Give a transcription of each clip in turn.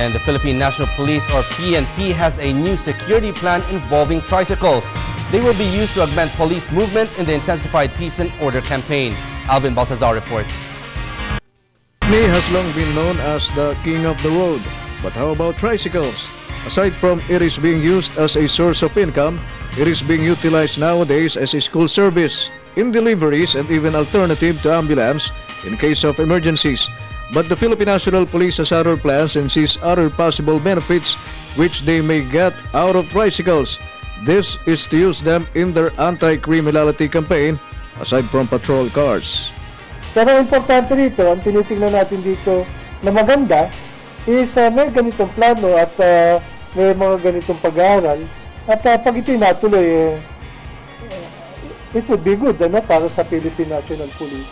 And the Philippine National Police, or PNP, has a new security plan involving tricycles. They will be used to augment police movement in the intensified peace and order campaign. Alvin Baltazar reports. He has long been known as the king of the road. But how about tricycles? Aside from it is being used as a source of income, it is being utilized nowadays as a school service, in deliveries, and even alternative to ambulance in case of emergencies. But the Philippine National Police has other plans and sees other possible benefits which they may get out of tricycles. This is to use them in their anti-criminality campaign aside from patrol cars. Pero importante dito, ang tinitingnan natin dito na maganda is may ganitong plano at may mga ganitong pag-aaral at pag ito'y natuloy, it would be good para sa Philippine National Police.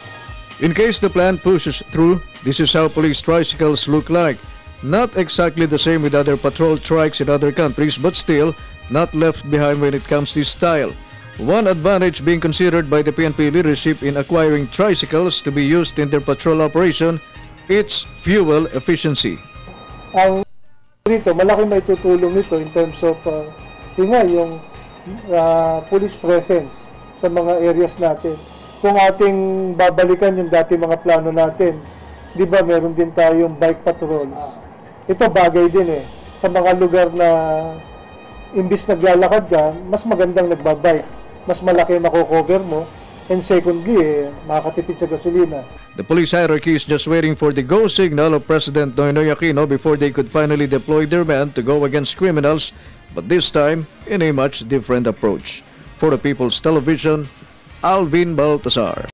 In case the plan pushes through, this is how police tricycles look like. Not exactly the same with other patrol trikes in other countries, but still not left behind when it comes to style. One advantage being considered by the PNP leadership in acquiring tricycles to be used in their patrol operation, its fuel efficiency. Ang dito, malaking may tutulong nito in terms of yung police presence sa mga areas natin. Kung ating babalikan yung dati mga plano natin, di ba meron din tayong bike patrols. Ito bagay din sa mga lugar na imbis naglalakad ka, mas magandang nagbabike. Mas malaki mako-cover mo, and secondly, makakatipid sa gasolina. The police hierarchy is just waiting for the go signal of President Noynoy Aquino before they could finally deploy their men to go against criminals, but this time in a much different approach. For the People's Television, Alvin Baltazar.